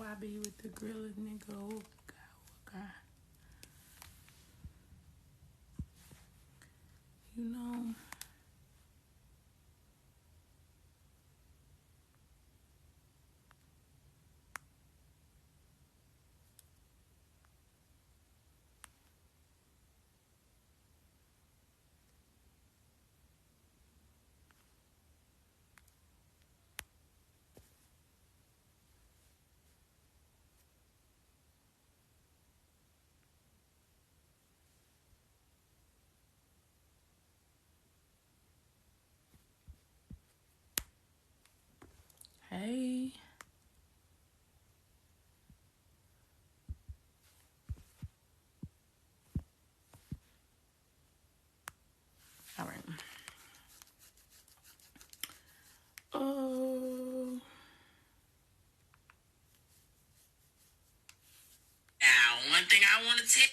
I be with the griller nigga. Oh, God, oh, God. You know, hey. All right. Oh. Now, one thing I want to tell.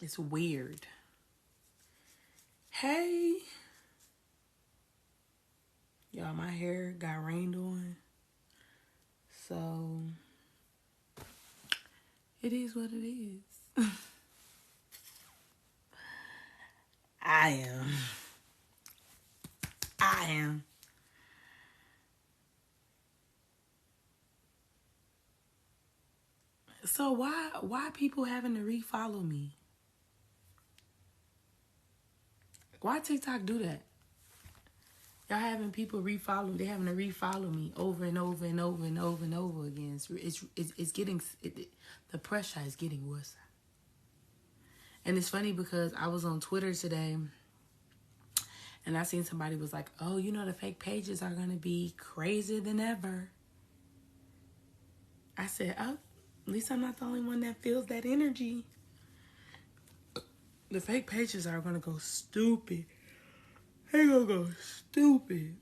It's weird. Hey. Y'all, my hair got rained on. So, it is what it is. I am. So why people having to refollow me? Why TikTok do that? Y'all having people refollow. They having to refollow me over and over and over and over and over again. It's getting the pressure is getting worse. And it's funny because I was on Twitter today, and I seen somebody was like, "Oh, you know the fake pages are gonna be crazier than ever." I said, "Oh, at least I'm not the only one that feels that energy." The fake pages are gonna go stupid. They gonna go stupid.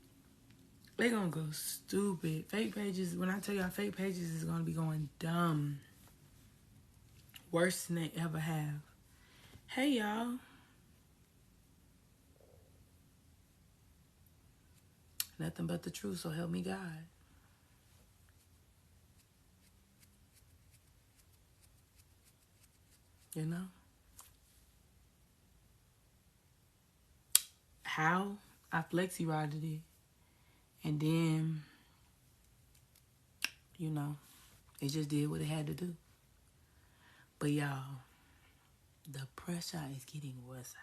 They gonna go stupid. Fake pages, when I tell y'all fake pages is gonna be going dumb. Worse than they ever have. Hey y'all. Nothing but the truth, so help me God. You know? How I flexi rided it. And then, you know, it just did what it had to do. But y'all, the pressure is getting worse.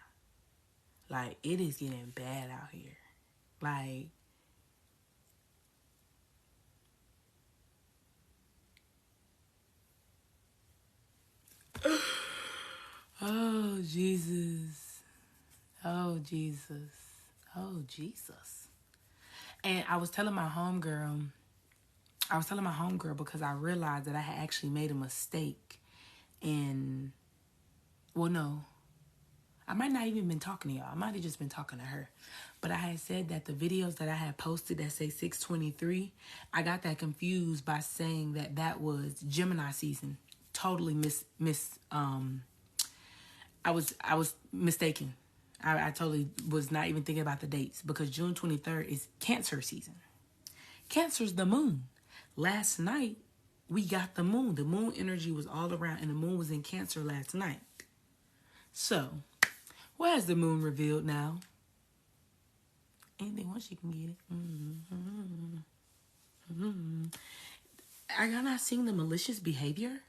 Like, it is getting bad out here. Like, oh, Jesus. Oh, Jesus. Oh, Jesus. And I was telling my homegirl because I realized that I had actually made a mistake in, well, no, I might not even been talking to y'all. I might have just been talking to her. But I had said that the videos that I had posted that say 623, I got that confused by saying that was Gemini season. Totally I was mistaken. I totally was not even thinking about the dates because June 23rd is Cancer season. Cancer's the moon. Last night, we got the moon. The moon energy was all around, and the moon was in Cancer last night. So, what has the moon revealed now? Anything once you can get it. Are y'all not seeing the malicious behavior?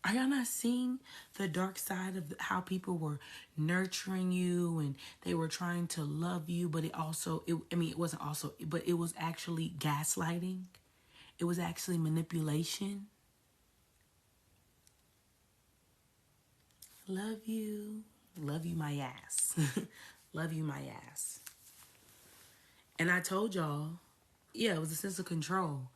Are y'all not seeing the dark side of how people were nurturing you and they were trying to love you, but it was actually gaslighting. It was actually manipulation. Love you. Love you my ass. Love you my ass. And I told y'all, yeah, it was a sense of control.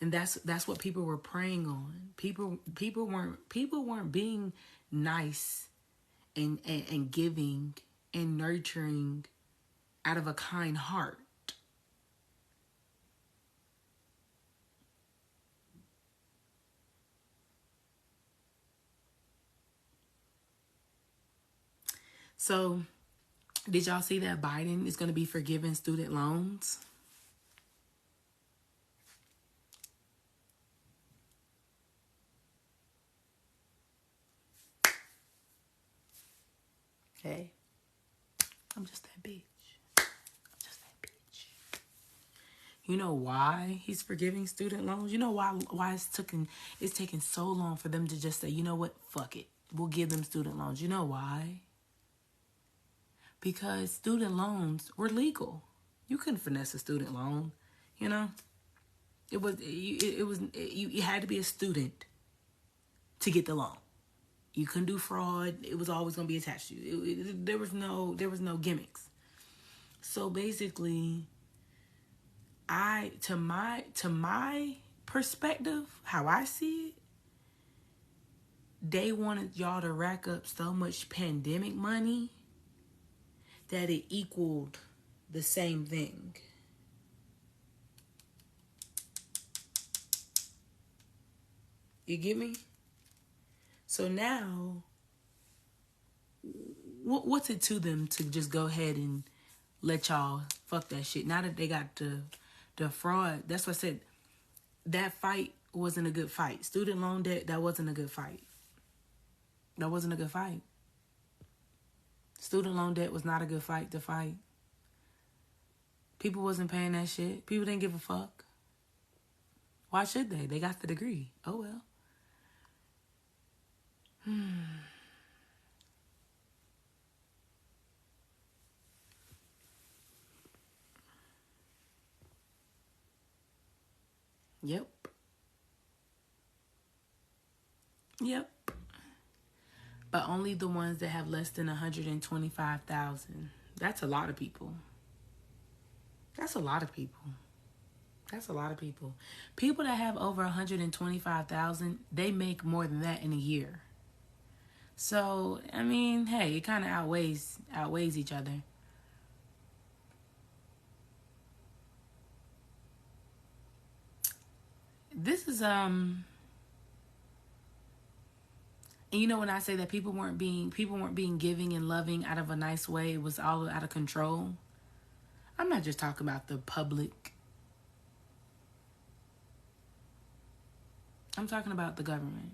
And that's what people were preying on. People weren't being nice and giving and nurturing out of a kind heart. So, did y'all see that Biden is going to be forgiving student loans? Hey, I'm just that bitch. I'm just that bitch. You know why he's forgiving student loans? You know why it's taking so long for them to just say, you know what, fuck it, we'll give them student loans. You know why? Because student loans were legal. You couldn't finesse a student loan. You know, you had to be a student to get the loan. You couldn't do fraud. It was always going to be attached to you. There was no gimmicks. So basically, to my perspective, how I see it, they wanted y'all to rack up so much pandemic money that it equaled the same thing. You get me? So now, what's it to them to just go ahead and let y'all fuck that shit? Now that they got the fraud, that's what I said. That fight wasn't a good fight. Student loan debt, that wasn't a good fight. That wasn't a good fight. Student loan debt was not a good fight to fight. People wasn't paying that shit. People didn't give a fuck. Why should they? They got the degree. Oh well. Yep. Yep. But only the ones that have less than 125,000. That's a lot of people. That's a lot of people. That's a lot of people. People that have over 125,000, they make more than that in a year. So, I mean, hey, it kind of outweighs each other. This is and you know when I say that people weren't being giving and loving out of a nice way, it was all out of control. I'm not just talking about the public. I'm talking about the government.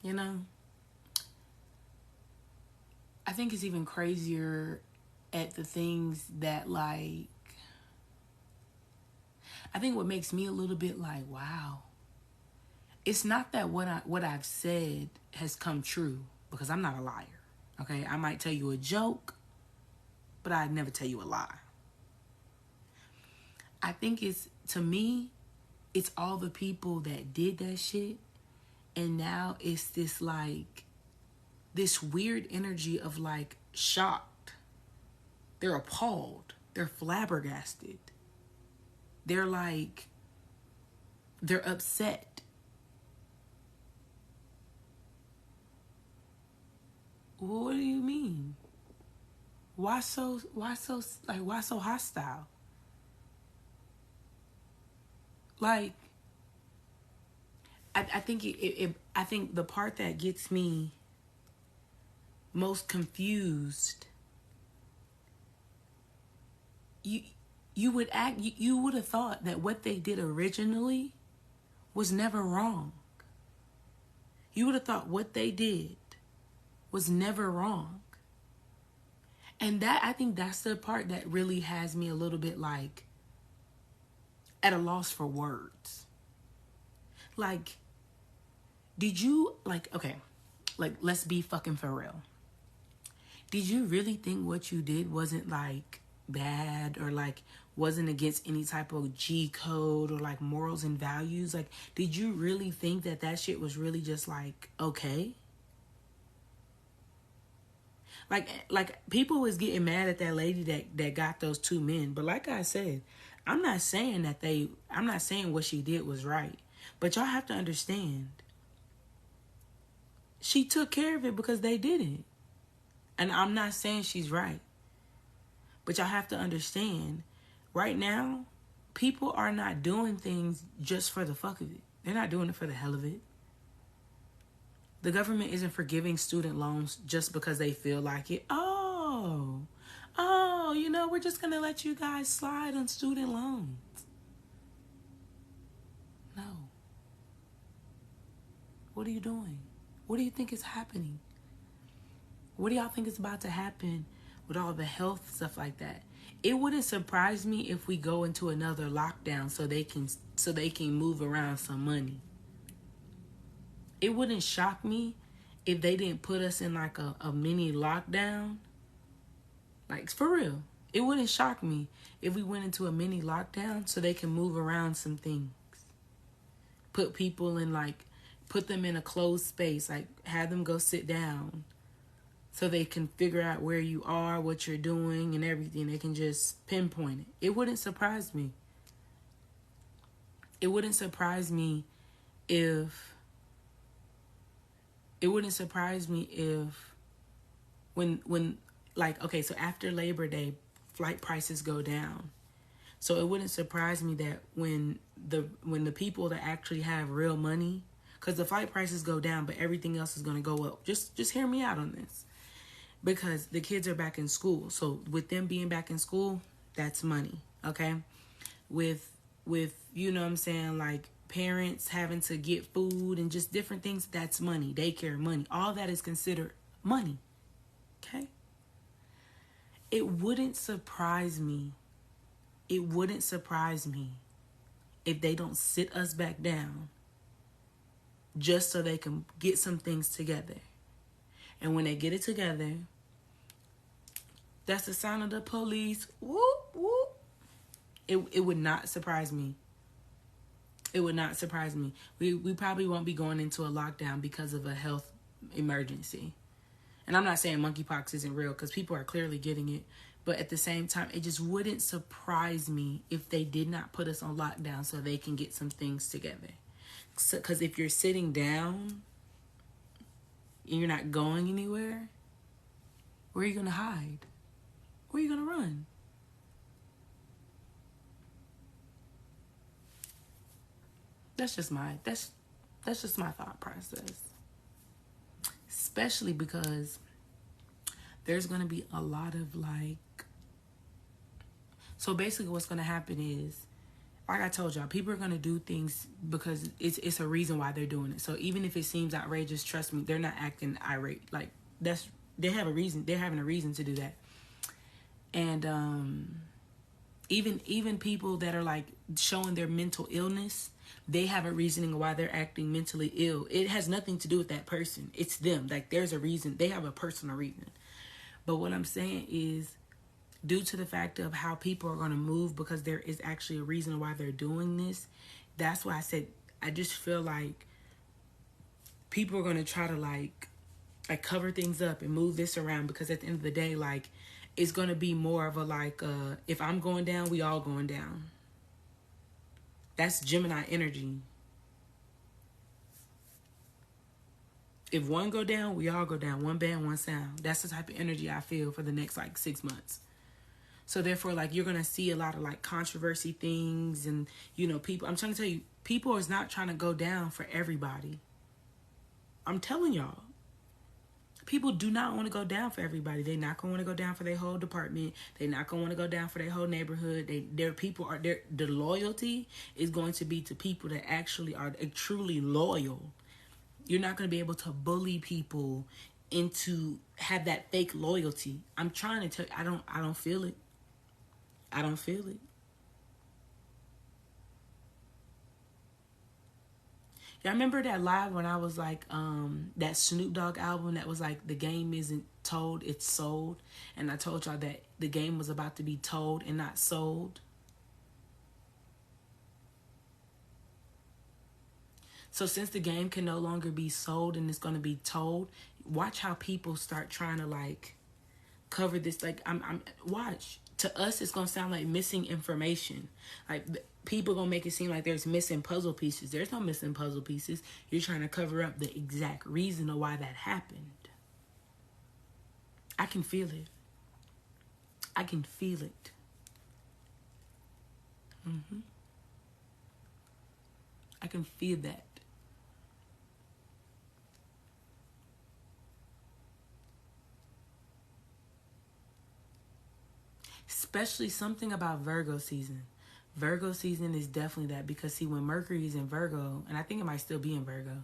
You know? I think it's even crazier at the things that, like, I think what makes me a little bit like, wow. It's not that what I've said has come true, because I'm not a liar. Okay? I might tell you a joke, but I'd never tell you a lie. I think to me, it's all the people that did that shit, and now it's this like this weird energy of like shocked. They're appalled. They're flabbergasted. They're upset. What do you mean? Why so hostile? Like, I think I think the part that gets me most confused, you would have thought that what they did originally was never wrong. You would have thought what they did was never wrong. And that, I think that's the part that really has me a little bit like at a loss for words. Like, did you, like, okay, like, let's be fucking for real. Did you really think what you did wasn't like bad or like wasn't against any type of G code or like morals and values? Like, did you really think that shit was really just like okay? Like people was getting mad at that lady that got those two men, but like I said, I'm not saying what she did was right, but y'all have to understand, she took care of it because they didn't. And I'm not saying she's right, but y'all have to understand, right now, people are not doing things just for the fuck of it. They're not doing it for the hell of it. The government isn't forgiving student loans just because they feel like it. We're just going to let you guys slide on student loans. No. What are you doing? What do you think is happening? What do y'all think is about to happen with all the health stuff like that? It wouldn't surprise me if we go into another lockdown so they can move around some money. It wouldn't shock me if they didn't put us in like a mini lockdown. Like, for real. It wouldn't shock me if we went into a mini lockdown so they can move around some things. Put people in put them in a closed space, like have them go sit down so they can figure out where you are, what you're doing, and everything. They can just pinpoint it. It wouldn't surprise me. It wouldn't surprise me if when so after Labor Day, flight prices go down. So it wouldn't surprise me that when the people that actually have real money, because the flight prices go down, but everything else is going to go up. Just hear me out on this. Because the kids are back in school. So with them being back in school, that's money, okay? With you know what I'm saying, like parents having to get food and just different things, that's money. Daycare money. All that is considered money, okay? It wouldn't surprise me if they don't sit us back down just so they can get some things together. And when they get it together, that's the sound of the police. Whoop, whoop. It would not surprise me. It would not surprise me. We probably won't be going into a lockdown because of a health emergency. And I'm not saying monkeypox isn't real, because people are clearly getting it. But at the same time, it just wouldn't surprise me if they did not put us on lockdown so they can get some things together. Because if you're sitting down and you're not going anywhere, where are you going to hide? Where are you going to run? That's just my thought process. Especially because there's going to be a lot of so basically what's going to happen is, like I told y'all, people are going to do things because it's a reason why they're doing it. So even if it seems outrageous, trust me, they're not acting irate. Like, they have a reason. They're having a reason to do that. And even people that are like showing their mental illness, they have a reasoning why they're acting mentally ill. It has nothing to do with that person. It's them. Like, there's a reason. They have a personal reason. But what I'm saying is, due to the fact of how people are going to move, because there is actually a reason why they're doing this, that's why I said I just feel like people are going to try to like cover things up and move this around, because at the end of the day, like, it's going to be more of a if I'm going down, we all going down. That's Gemini energy. If one go down, we all go down. One band, one sound. That's the type of energy I feel for the next 6 months. So therefore, you're going to see a lot of controversy things, and people, I'm trying to tell you, people is not trying to go down for everybody. I'm telling y'all. People do not want to go down for everybody. They're not going to want to go down for their whole department. They're not going to want to go down for their whole neighborhood. The loyalty is going to be to people that actually are truly loyal. You're not going to be able to bully people into have that fake loyalty. I'm trying to tell you, I don't feel it. I don't feel it. Y'all remember that live when I was that Snoop Dogg album that was the game isn't told, it's sold? And I told y'all that the game was about to be told and not sold. So since the game can no longer be sold and it's going to be told, watch how people start trying to cover this. Watch. To us, it's going to sound like missing information. People going to make it seem like there's missing puzzle pieces. There's no missing puzzle pieces. You're trying to cover up the exact reason of why that happened. I can feel it. I can feel it. I can feel that. Especially something about Virgo season. Virgo season is definitely that, because see, when Mercury is in Virgo, and I think it might still be in Virgo,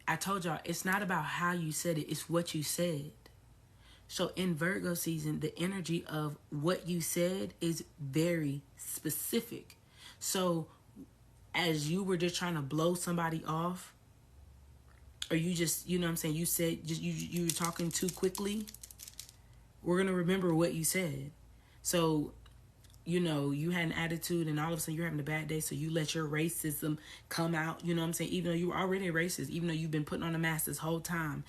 I told y'all it's not about how you said it, it's what you said. So in Virgo season, the energy of what you said is very specific. So as you were just trying to blow somebody off, or you just, you know what I'm saying, you said, just you were talking too quickly, we're going to remember what you said. So, you know, you had an attitude and all of a sudden you're having a bad day, so you let your racism come out, you know what I'm saying, even though you were already a racist, even though you've been putting on a mask this whole time,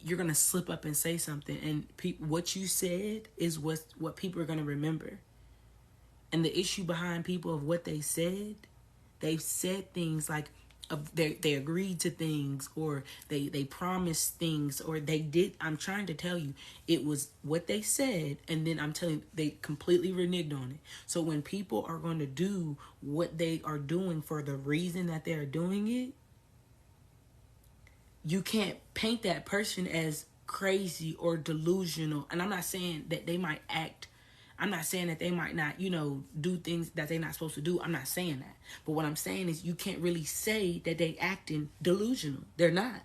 you're going to slip up and say something, and what you said is what people are going to remember. And the issue behind people of what they said, they've said things like they agreed to things, or they promised things, or they did. I'm trying to tell you, it was what they said, and then I'm telling you, they completely reneged on it. So when people are going to do what they are doing for the reason that they're doing it, you can't paint that person as crazy or delusional. And I'm not saying that they might act, I'm not saying that they might not, you know, do things that they're not supposed to do. I'm not saying that. But what I'm saying is you can't really say that they acting delusional. They're not.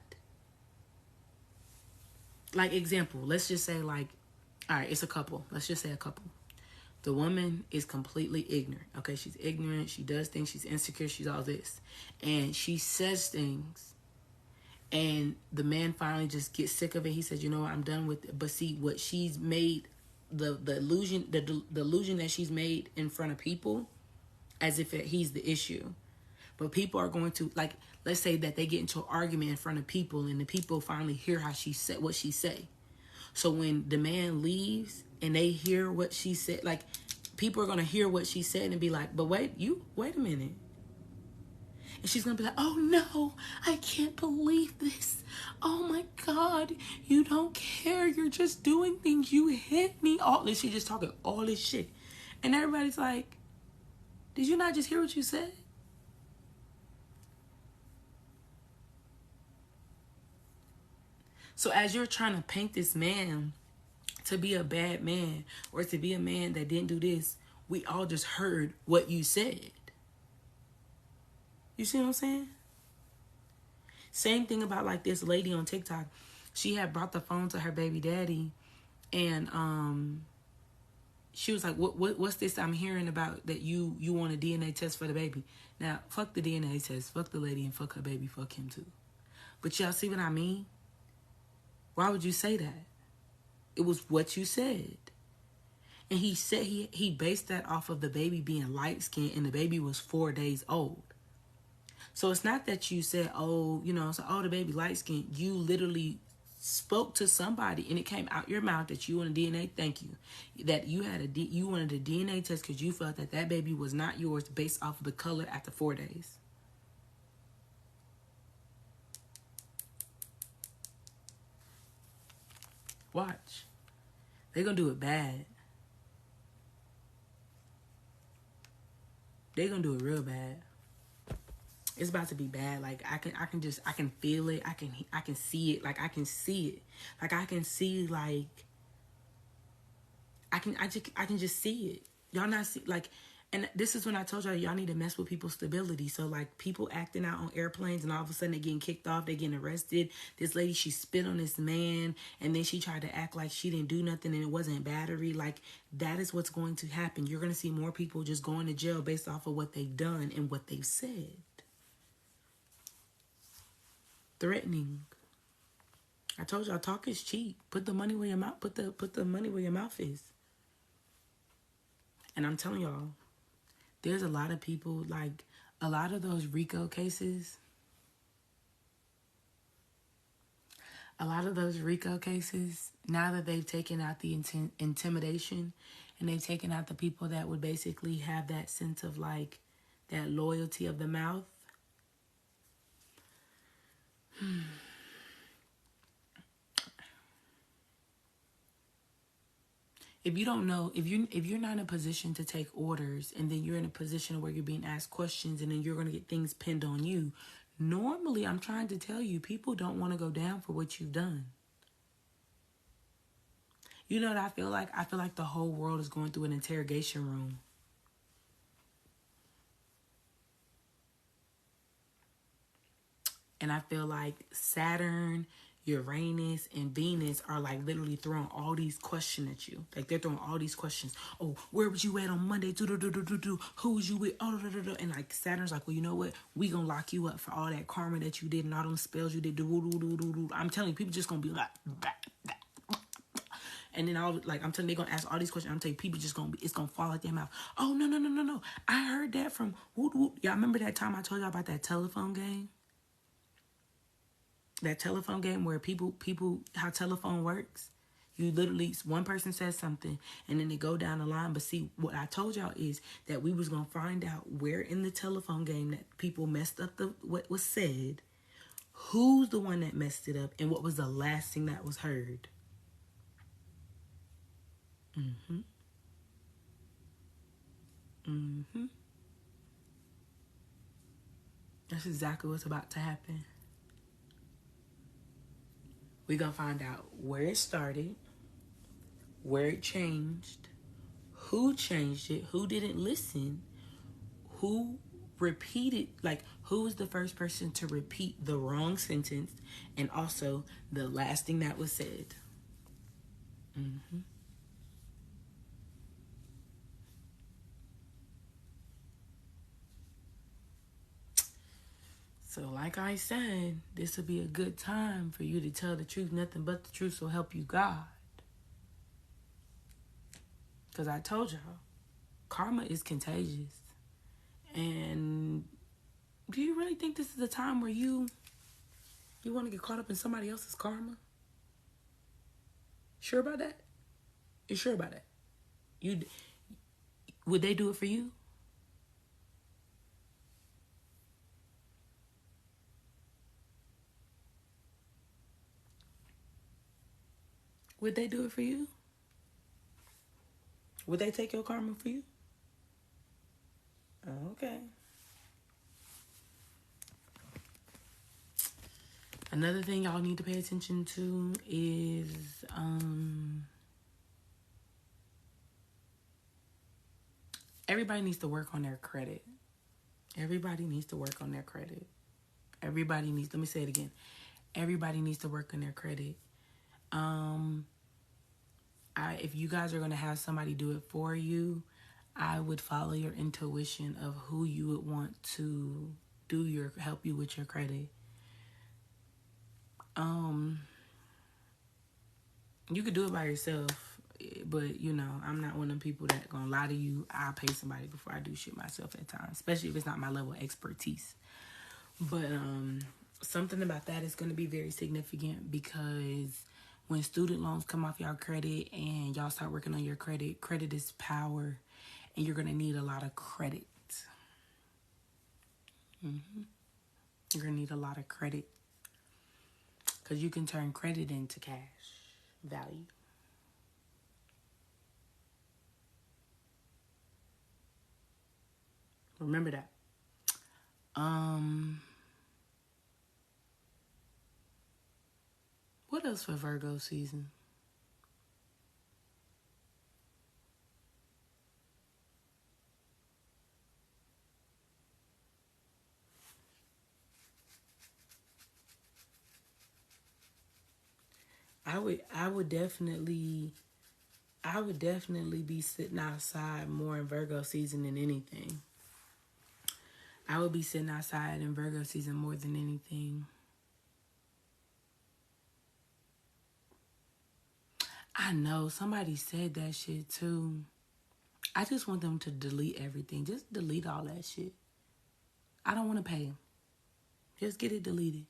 Like, example, let's just say, like, all right, it's a couple. Let's just say a couple. The woman is completely ignorant. Okay, she's ignorant. She does things. She's insecure. She's all this. And she says things, and the man finally just gets sick of it. He says, you know what, I'm done with it. But see, what she's made, the illusion, the illusion that she's made in front of people, as if he's the issue. But people are going to, like, let's say that they get into an argument in front of people, and the people finally hear how she said what she say. So when the man leaves and they hear what she said, like, people are going to hear what she said and be like, but wait a minute. And she's going to be like, oh no, I can't believe this. Oh my God, you don't care. You're just doing things. You hit me. All this. She's just talking all this shit. And everybody's like, did you not just hear what you said? So as you're trying to paint this man to be a bad man, or to be a man that didn't do this, we all just heard what you said. You see what I'm saying? Same thing about, like, this lady on TikTok. She had brought the phone to her baby daddy, and she was like, what's this I'm hearing about that you want a DNA test for the baby? Now, fuck the DNA test, fuck the lady, and fuck her baby, fuck him too. But y'all see what I mean? Why would you say that? It was what you said. And he said he based that off of the baby being light skinned, and the baby was 4 days old. So it's not that you said, oh, you know, so, oh, the baby light skinned. You literally spoke to somebody, and it came out your mouth that you wanted DNA. Thank you. That you had you wanted a DNA test because you felt that baby was not yours based off of the color after 4 days. Watch. They're gonna do it bad. They're gonna do it real bad. It's about to be bad. Like, I can feel it. I can see it. Like, I can see it. Like, I can see, like, I can just see it. Y'all not see, like, and this is when I told y'all need to mess with people's stability. So, like, people acting out on airplanes, and all of a sudden they getting kicked off, they getting arrested. This lady, she spit on this man, and then she tried to act like she didn't do nothing and it wasn't battery. Like, that is what's going to happen. You're going to see more people just going to jail based off of what they've done and what they've said. Threatening. I told y'all, talk is cheap. Put the money where your mouth. Put the money where your mouth is. And I'm telling y'all, there's a lot of people, like, a lot of those RICO cases. A lot of those RICO cases, now that they've taken out the intimidation, and they've taken out the people that would basically have that sense of, like, that loyalty of the mouth. If you don't know, if you're not in a position to take orders, and then you're in a position where you're being asked questions, and then you're gonna get things pinned on you, normally, I'm trying to tell you, people don't want to go down for what you've done. You know what I feel like? I feel like the whole world is going through an interrogation room. And I feel like Saturn, Uranus, and Venus are like literally throwing all these questions at you. Like they're throwing all these questions. Oh, where was you at on Monday? Who was you with? Oh, and like Saturn's like, well, you know what? We gonna lock you up for all that karma that you did and all them spells you did. I'm telling you, people just gonna be like, bah, bah. And then I'm telling you, they're gonna ask all these questions. I'm telling you, people just gonna be, it's gonna fall out their mouth. Oh, no. I heard that from whoop whoop. Y'all remember that time I told y'all about that telephone game? That telephone game where people how telephone works. You literally, one person says something and then they go down the line. But see, what I told y'all is that we was gonna find out where in the telephone game that people messed up the what was said, who's the one that messed it up, and what was the last thing that was heard. Mm-hmm. Mm-hmm. That's exactly what's about to happen. We're gonna find out where it started, where it changed, who changed it, who didn't listen, who repeated, like who was the first person to repeat the wrong sentence, and also the last thing that was said. Mm-hmm. So like I said, this will be a good time for you to tell the truth, nothing but the truth, so help you God. Because I told y'all, karma is contagious. And do you really think this is a time where you want to get caught up in somebody else's karma? Sure about that? You sure about that? You would they do it for you? Would they do it for you? Would they take your karma for you? Okay. Another thing y'all need to pay attention to is everybody needs to work on their credit. Everybody needs to work on their credit. Everybody needs, let me say it again. Everybody needs to work on their credit. If you guys are going to have somebody do it for you, I would follow your intuition of who you would want to help you with your credit. You could do it by yourself, but you know, I'm not one of them people that gonna lie to you. I'll pay somebody before I do shit myself at times, especially if it's not my level of expertise. But something about that is going to be very significant, because when student loans come off y'all credit and y'all start working on your credit, credit is power, and you're going to need a lot of credit. Mm-hmm. You're going to need a lot of credit, because you can turn credit into cash value. Remember that. What else for Virgo season? I would definitely be sitting outside more in Virgo season than anything. I would be sitting outside in Virgo season more than anything. I know somebody said that shit too. I just want them to delete everything. Just delete all that shit. I don't want to pay. Just get it deleted.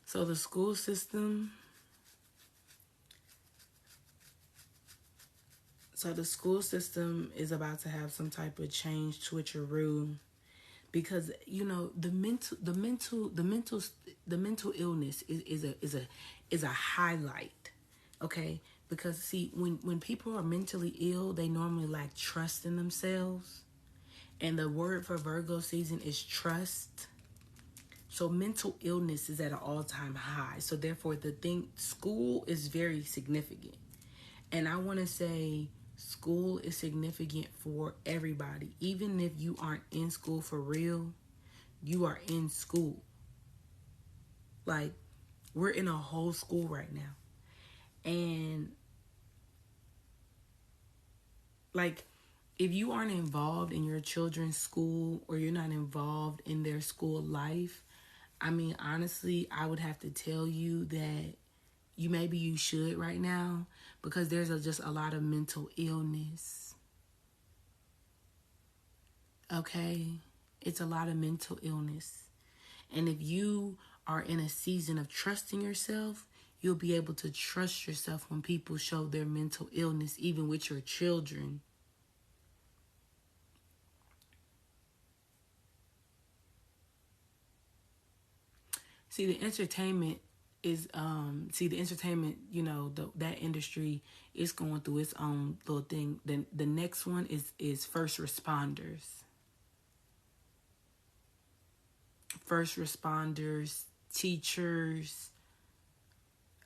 So the school system. So the school system is about to have some type of change, switcheroo, because the mental illness is a highlight. Okay, because see, when people are mentally ill, they normally lack trust in themselves, and the word for Virgo season is trust. So mental illness is at an all-time high. So therefore, school is very significant. And I want to say school is significant for everybody. Even if you aren't in school for real, you are in school. Like, we're in a whole school right now. And, like, if you aren't involved in your children's school or you're not involved in their school life, I mean, honestly, I would have to tell you that maybe you should right now, because there's just a lot of mental illness. Okay? It's a lot of mental illness. And if you are in a season of trusting yourself, you'll be able to trust yourself when people show their mental illness, even with your children. See, the entertainment that industry is going through its own little thing. Then the next one is first responders. First responders, teachers,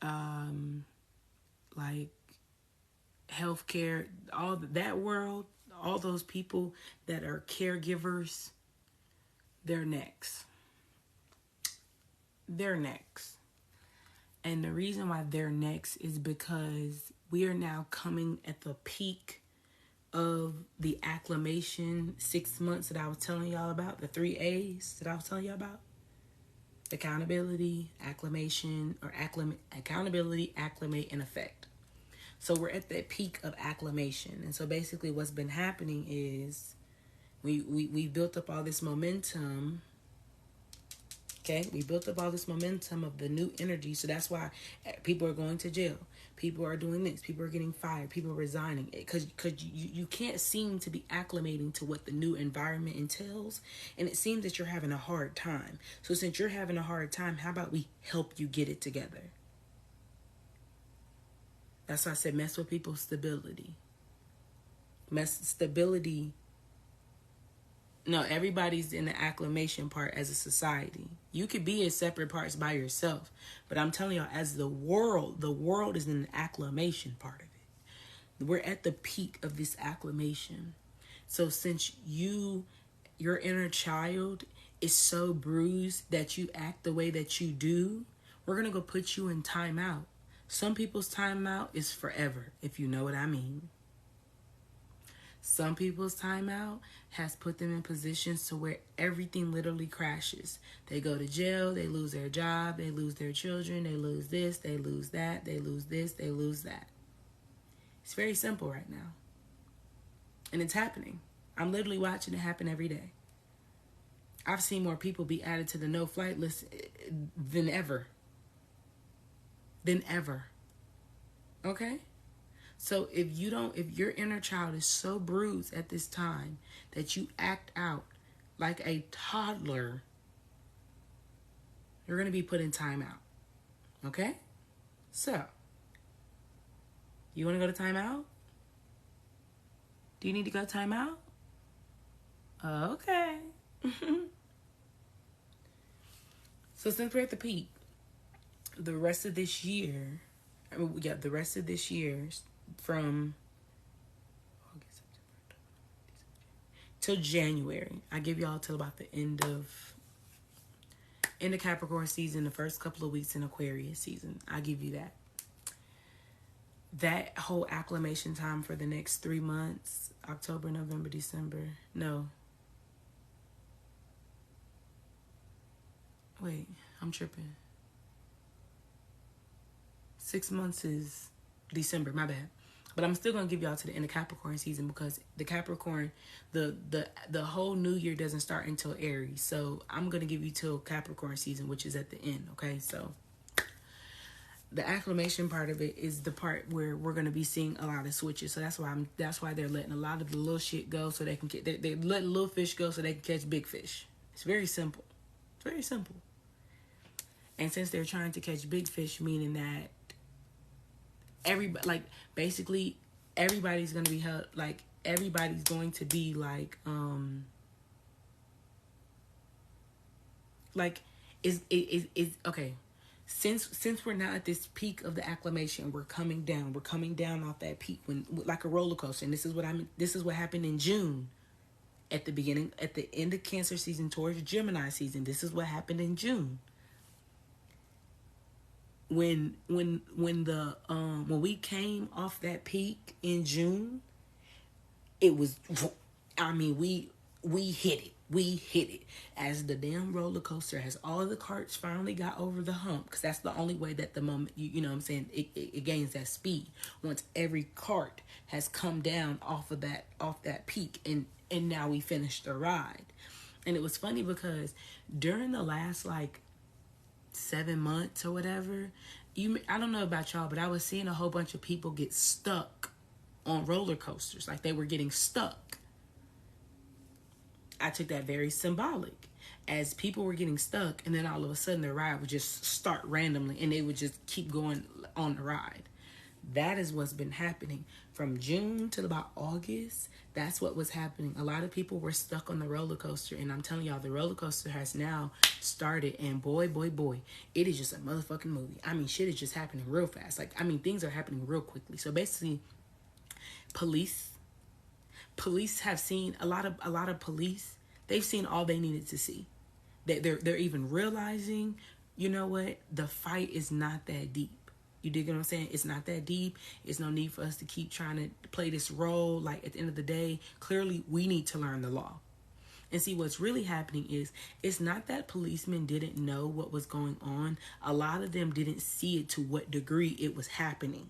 like healthcare, all that world, all those people that are caregivers, they're next. They're next. And the reason why they're next is because we are now coming at the peak of the acclimation 6 months that I was telling y'all about, the 3 A's that I was telling y'all about. Accountability, acclimation, or accountability, acclimate, and effect. So we're at that peak of acclimation. And so basically what's been happening is we built up all this momentum. Okay, we built up all this momentum of the new energy. So that's why people are going to jail. People are doing this. People are getting fired. People are resigning. Because you can't seem to be acclimating to what the new environment entails. And it seems that you're having a hard time. So since you're having a hard time, how about we help you get it together? That's why I said mess with people's stability. Stability. No, everybody's in the acclimation part as a society. You could be in separate parts by yourself. But I'm telling y'all, as the world is in the acclimation part of it. We're at the peak of this acclimation. So since your inner child is so bruised that you act the way that you do, we're going to go put you in timeout. Some people's timeout is forever, if you know what I mean. Some people's timeout has put them in positions to where everything literally crashes. They go to jail, they lose their job, they lose their children, they lose this, they lose that, they lose this, they lose that. It's very simple right now. And it's happening. I'm literally watching it happen every day. I've seen more people be added to the no-flight list than ever. Okay? So if your inner child is so bruised at this time that you act out like a toddler, you're going to be put in timeout. Okay? So, you want to go to timeout? Do you need to go to timeout? Okay. So since we're at the peak, the rest of this year from August, September, till January. I give y'all till about the end of Capricorn season, the first couple of weeks in Aquarius season. I give you that. That whole acclimation time for the next 3 months, October, November, December. No. Wait, I'm tripping. 6 months is December, my bad. But I'm still gonna give y'all to the end of Capricorn season, because the Capricorn, the whole new year doesn't start until Aries. So I'm gonna give you till Capricorn season, which is at the end. Okay, so the acclimation part of it is the part where we're going to be seeing a lot of switches. So that's why they're letting a lot of the little shit go so they can get they let little fish go so they can catch big fish. It's very simple. It's very simple. And since they're trying to catch big fish, meaning that everybody, like, basically everybody's going to be held, like, everybody's going to be like is okay. Since we're now at this peak of the acclimation, we're coming down. We're coming down off that peak when, like a roller coaster. And this is what happened in June, at the end of Cancer season towards Gemini season. This is what happened in June. When we came off that peak in June, it was, I mean, we hit it. We hit it. As the damn roller coaster, as all the carts finally got over the hump, because that's the only way that the moment, you know what I'm saying, it gains that speed. Once every cart has come down off that peak, and now we finished the ride. And it was funny because during the last, like, 7 months or whatever, I don't know about y'all, but I was seeing a whole bunch of people get stuck on roller coasters. Like, they were getting stuck. I took that very symbolic, as people were getting stuck, and then all of a sudden the ride would just start randomly, and they would just keep going on the ride. That is what's been happening from June to about August. That's what was happening. A lot of people were stuck on the roller coaster, and I'm telling y'all, the roller coaster has now started, and boy, it is just a motherfucking movie. I mean, shit is just happening real fast. Like, I mean, things are happening real quickly. So basically, police have seen a lot of police. They've seen all they needed to see. They're even realizing, you know what, the fight is not that deep. You dig what I'm saying? It's not that deep. It's no need for us to keep trying to play this role. Like, at the end of the day, clearly we need to learn the law. And see, what's really happening is, it's not that policemen didn't know what was going on. A lot of them didn't see it to what degree it was happening.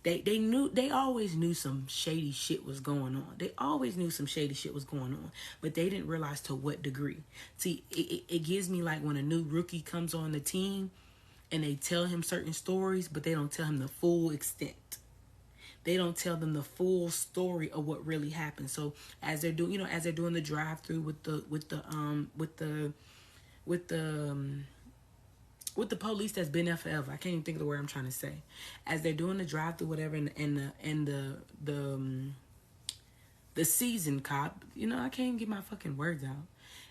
They always knew some shady shit was going on. They always knew some shady shit was going on, but they didn't realize to what degree. See, it gives me like when a new rookie comes on the team and they tell him certain stories, but they don't tell him the full extent. They don't tell them the full story of what really happened. So as they're doing, the drive-through with the police that's been there forever. I can't even think of the word I'm trying to say. As they're doing the drive-through, whatever, and the seasoned cop, I can't even get my fucking words out.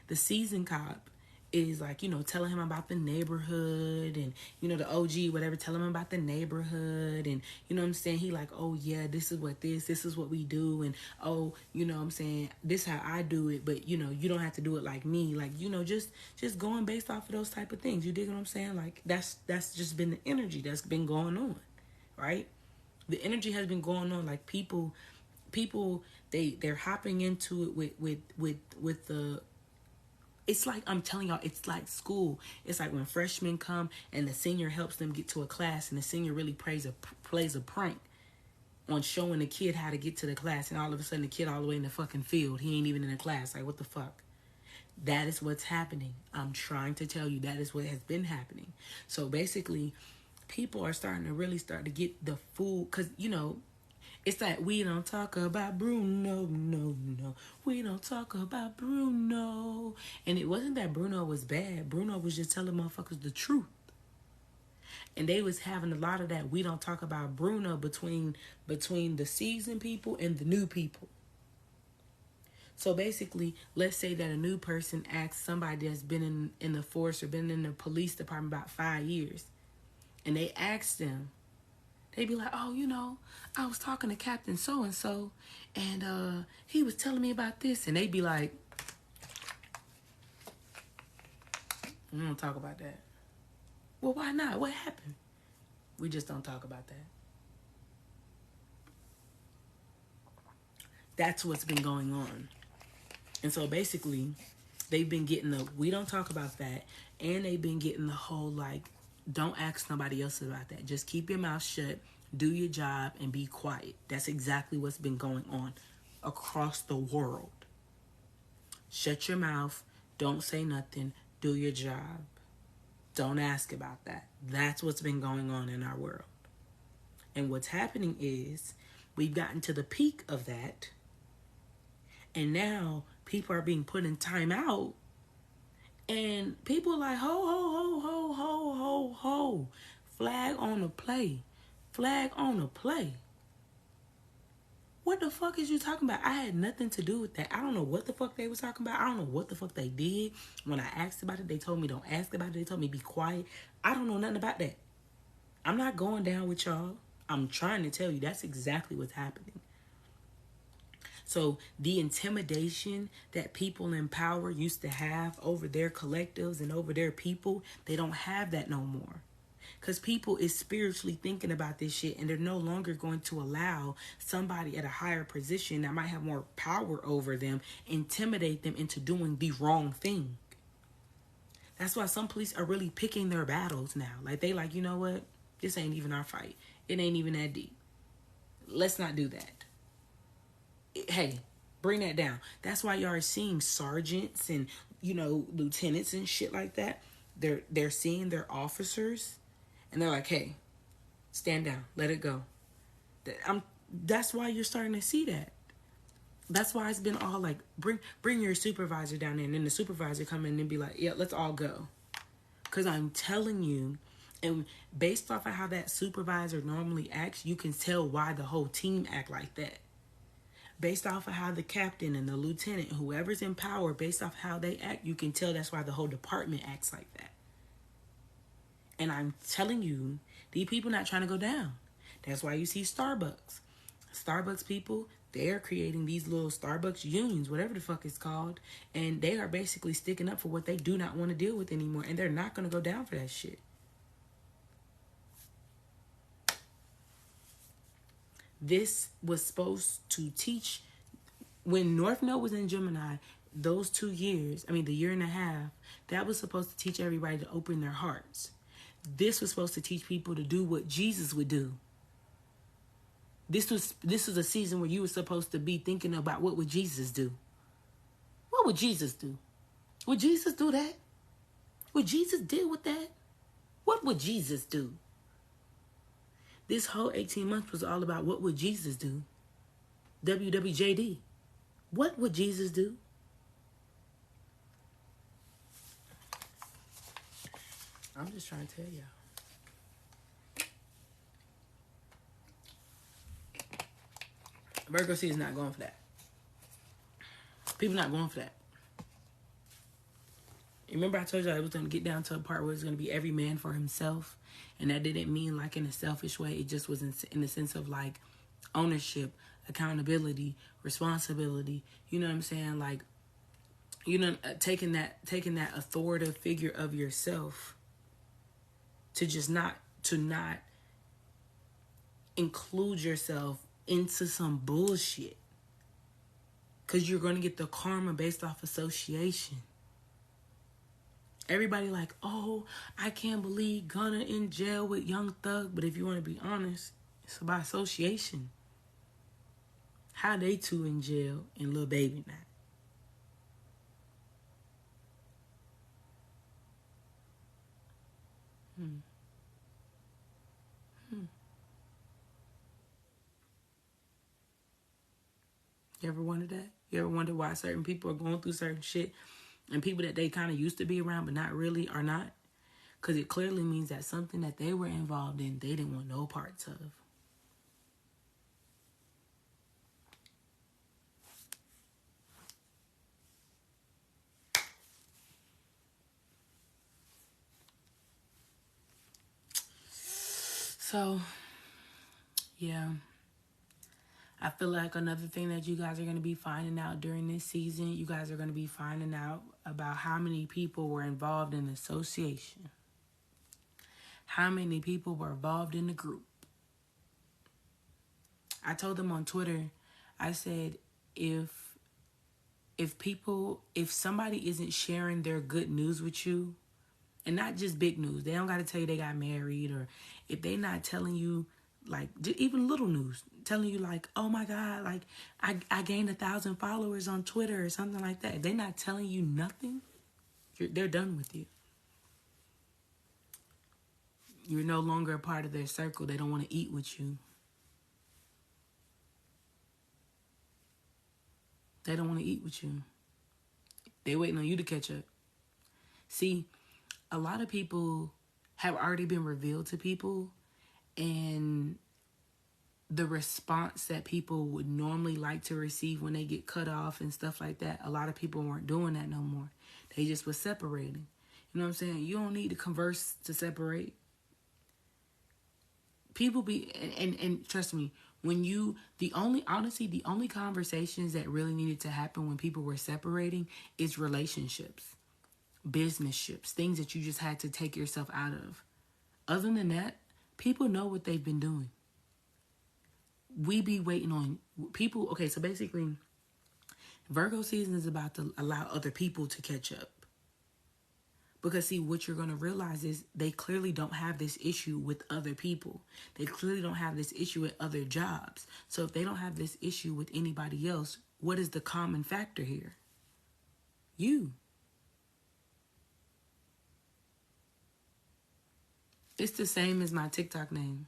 The seasoned cop is like, telling him about the neighborhood, and, the OG, whatever, telling him about the neighborhood, and, what I'm saying, he like, oh yeah, this is what we do, and, oh, what I'm saying, this how I do it, but, you don't have to do it like me, like, just going based off of those type of things. You dig what I'm saying? Like, that's just been the energy that's been going on, right? The energy has been going on. Like, people, they're hopping into it with the. It's like, I'm telling y'all, it's like school. It's like when freshmen come and the senior helps them get to a class, and the senior really plays a prank on showing the kid how to get to the class, and all of a sudden the kid all the way in the fucking field. He ain't even in the class. Like, what the fuck? That is what's happening. I'm trying to tell you, that is what has been happening. So basically, people are starting to really start to get the full, because, it's like, we don't talk about Bruno, no. We don't talk about Bruno. And it wasn't that Bruno was bad. Bruno was just telling motherfuckers the truth. And they was having a lot of that we don't talk about Bruno between the seasoned people and the new people. So basically, let's say that a new person asks somebody that's been in the force or been in the police department about 5 years. And they ask them, they be like, oh, I was talking to Captain so-and-so, and he was telling me about this. And they be like, we don't talk about that. Well, why not? What happened? We just don't talk about that. That's what's been going on. And so basically, they've been getting the, we don't talk about that, and they've been getting the whole, like, don't ask nobody else about that. Just keep your mouth shut, do your job, and be quiet. That's exactly what's been going on across the world. Shut your mouth, don't say nothing, do your job. Don't ask about that. That's what's been going on in our world. And what's happening is we've gotten to the peak of that. And now people are being put in timeout. And people are like, ho, ho, ho, ho, ho, ho, ho. Flag on the play. Flag on the play. What the fuck is you talking about? I had nothing to do with that. I don't know what the fuck they was talking about. I don't know what the fuck they did. When I asked about it, they told me don't ask about it. They told me be quiet. I don't know nothing about that. I'm not going down with y'all. I'm trying to tell you that's exactly what's happening. So the intimidation that people in power used to have over their collectives and over their people, they don't have that no more. Because people is spiritually thinking about this shit, and they're no longer going to allow somebody at a higher position that might have more power over them intimidate them into doing the wrong thing. That's why some police are really picking their battles now. Like, they like, you know what? This ain't even our fight. It ain't even that deep. Let's not do that. Hey, bring that down. That's why y'all are seeing sergeants and, lieutenants and shit like that. They're seeing their officers and they're like, hey, stand down, let it go. That's why you're starting to see that. That's why it's been all like, bring your supervisor down there, and then the supervisor come in and be like, yeah, let's all go. Because I'm telling you, and based off of how that supervisor normally acts, you can tell why the whole team act like that. Based off of how the captain and the lieutenant, whoever's in power, based off how they act, you can tell that's why the whole department acts like that. And I'm telling you, these people not trying to go down. That's why you see Starbucks. Starbucks people, they are creating these little Starbucks unions, whatever the fuck it's called. And they are basically sticking up for what they do not want to deal with anymore. And they're not going to go down for that shit. This was supposed to teach, when North Node was in Gemini, those 2 years, the year and a half, that was supposed to teach everybody to open their hearts. This was supposed to teach people to do what Jesus would do. This was a season where you were supposed to be thinking about what would Jesus do. What would Jesus do? Would Jesus do that? Would Jesus deal with that? What would Jesus do? This whole 18 months was all about what would Jesus do? WWJD. What would Jesus do? I'm just trying to tell y'all. Virgo season is not going for that. People not going for that. Remember I told you I was going to get down to a part where it's going to be every man for himself. And that didn't mean like in a selfish way. It just was in the sense of like ownership, accountability, responsibility. You know what I'm saying? Like, taking that authoritative figure of yourself to not include yourself into some bullshit. Because you're going to get the karma based off association. Everybody like, oh, I can't believe Gunna in jail with Young Thug. But if you want to be honest, it's about association. How they two in jail and Lil Baby not. You ever wonder that? You ever wonder why certain people are going through certain shit and people that they kind of used to be around but not really are not? Because it clearly means that something that they were involved in, they didn't want no parts of. So, yeah. I feel like another thing that you guys are going to be finding out during this season, you guys are going to be finding out about how many people were involved in the association. How many people were involved in the group. I told them on Twitter, I said, if somebody isn't sharing their good news with you, and not just big news, they don't got to tell you they got married, or if they not telling you, like, even little news, telling you like, oh my God, like I gained 1,000 followers on Twitter or something like that. If they're not telling you nothing, they're done with you. You're no longer a part of their circle. They don't want to eat with you. They don't want to eat with you. They're waiting on you to catch up. See, a lot of people have already been revealed to people, and the response that people would normally like to receive when they get cut off and stuff like that, a lot of people weren't doing that no more. They just was separating. You know what I'm saying? You don't need to converse to separate. People be, and trust me, when you, the only conversations that really needed to happen when people were separating is relationships, business ships, things that you just had to take yourself out of. Other than that, people know what they've been doing. We be waiting on people. Okay, so basically, Virgo season is about to allow other people to catch up. Because see, what you're going to realize is they clearly don't have this issue with other people. They clearly don't have this issue with other jobs. So if they don't have this issue with anybody else, what is the common factor here? You. It's the same as my TikTok name.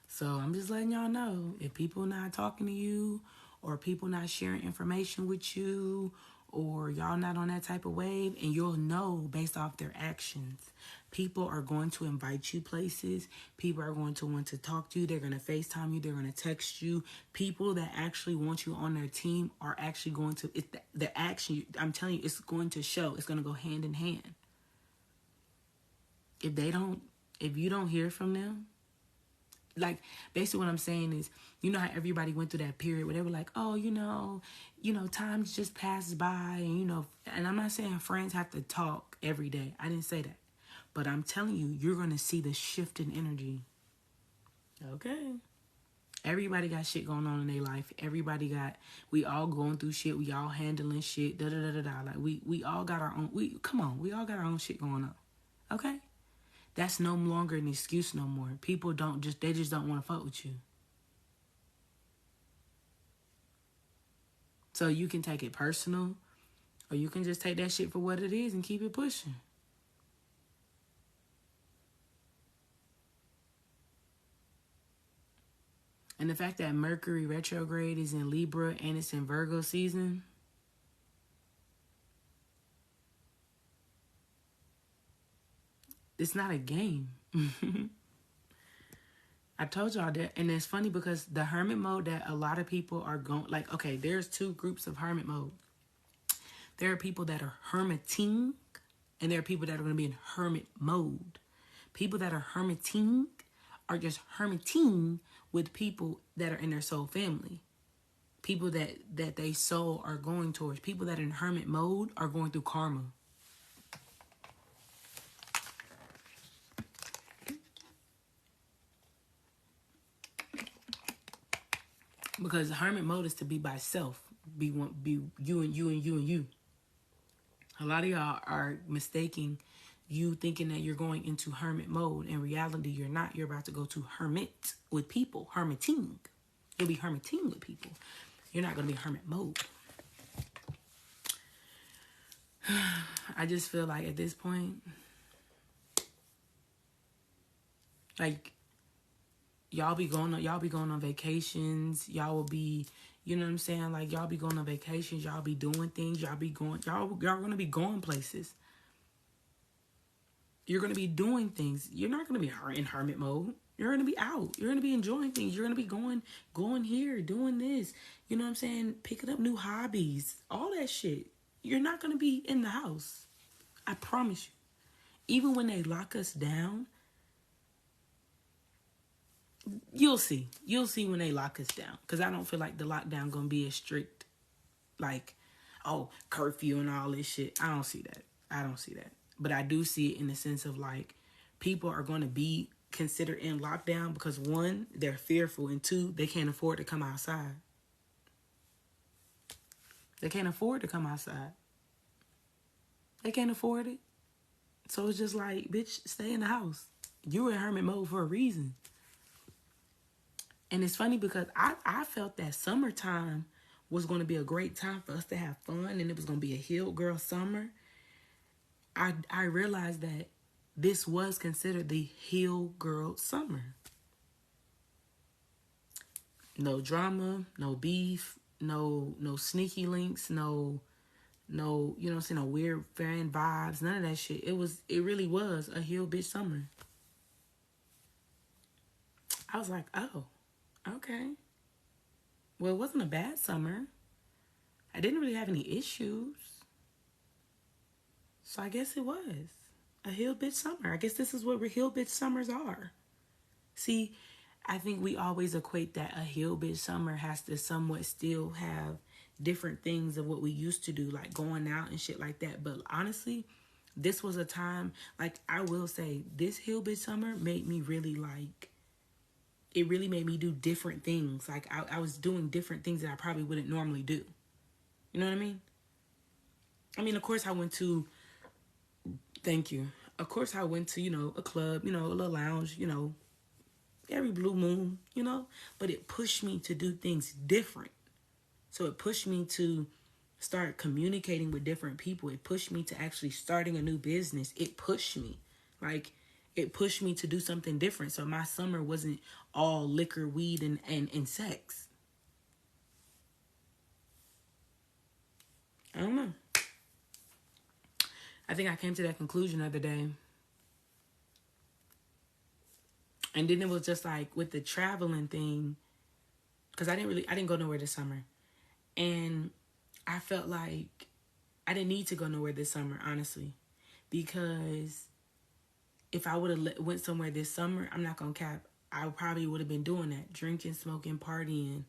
So I'm just letting y'all know, if people not talking to you, or people not sharing information with you, or y'all not on that type of wave, and you'll know based off their actions. People are going to invite you places. People are going to want to talk to you. They're going to FaceTime you. They're going to text you. People that actually want you on their team are actually going to, the action, I'm telling you, it's going to show. It's going to go hand in hand. If you don't hear from them, like, basically what I'm saying is, you know how everybody went through that period where they were like, oh, times just passed by, and I'm not saying friends have to talk every day. I didn't say that. But I'm telling you, you're going to see the shift in energy. Okay. Everybody got shit going on in their life. We all going through shit. We all handling shit. Like, we all got our own, we all got our own shit going on. Okay? That's no longer an excuse no more. People they just don't want to fuck with you. So you can take it personal, or you can just take that shit for what it is and keep it pushing. And the fact that Mercury retrograde is in Libra and it's in Virgo season, it's not a game. I told y'all that. And it's funny because the hermit mode that a lot of people are going, like, okay, there's two groups of hermit mode. There are people that are hermiting, and there are people that are going to be in hermit mode. People that are hermiting are just hermiting with people that are in their soul family. People that they soul are going towards. People that are in hermit mode are going through karma. Because hermit mode is to be by self. Be you and you and you and you. A lot of y'all are mistaking you thinking that you're going into hermit mode. In reality, you're not. You're about to go to hermit with people. Hermiting. You'll be hermiting with people. You're not going to be hermit mode. I just feel like at this point, like, y'all be going on vacations. Y'all will be, you know what I'm saying? Like, y'all be going on vacations. Y'all be doing things. Y'all going to be going places. You're going to be doing things. You're not going to be in hermit mode. You're going to be out. You're going to be enjoying things. You're going to be going here, doing this. You know what I'm saying? Picking up new hobbies. All that shit. You're not going to be in the house. I promise you. Even when they lock us down, you'll see. You'll see when they lock us down. Because I don't feel like the lockdown going to be as strict. Like, oh, curfew and all this shit. I don't see that. But I do see it in the sense of, like, people are going to be considered in lockdown because, one, they're fearful, and two, they can't afford to come outside. They can't afford to come outside. They can't afford it. So it's just like, bitch, stay in the house. You're in hermit mode for a reason. And it's funny because I felt that summertime was going to be a great time for us to have fun, and it was going to be a healed girl summer. I realized that this was considered the heel girl summer. No drama, no beef, no sneaky links, no, you know what I'm saying, no weird fan vibes, none of that shit. It really was a heel bitch summer. I was like, oh, okay. Well, it wasn't a bad summer. I didn't really have any issues. So I guess it was a heel bitch summer. I guess this is what heel bitch summers are. See, I think we always equate that a heel bitch summer has to somewhat still have different things of what we used to do, like going out and shit like that. But honestly, this was a time, like I will say, this heel bitch summer made me really like, it really made me do different things. Like I was doing different things that I probably wouldn't normally do. You know what I mean? I mean, of course I went to, thank you. Of course I went to, a club, a little lounge, every blue moon, but it pushed me to do things different. So it pushed me to start communicating with different people. It pushed me to actually starting a new business. It pushed me. It pushed me to do something different. So my summer wasn't all liquor, weed, and sex. I don't know. I think I came to that conclusion the other day. And then it was just like with the traveling thing, because I didn't go nowhere this summer. And I felt like I didn't need to go nowhere this summer, honestly. Because if I would have went somewhere this summer, I'm not going to cap, I probably would have been doing that. Drinking, smoking, partying.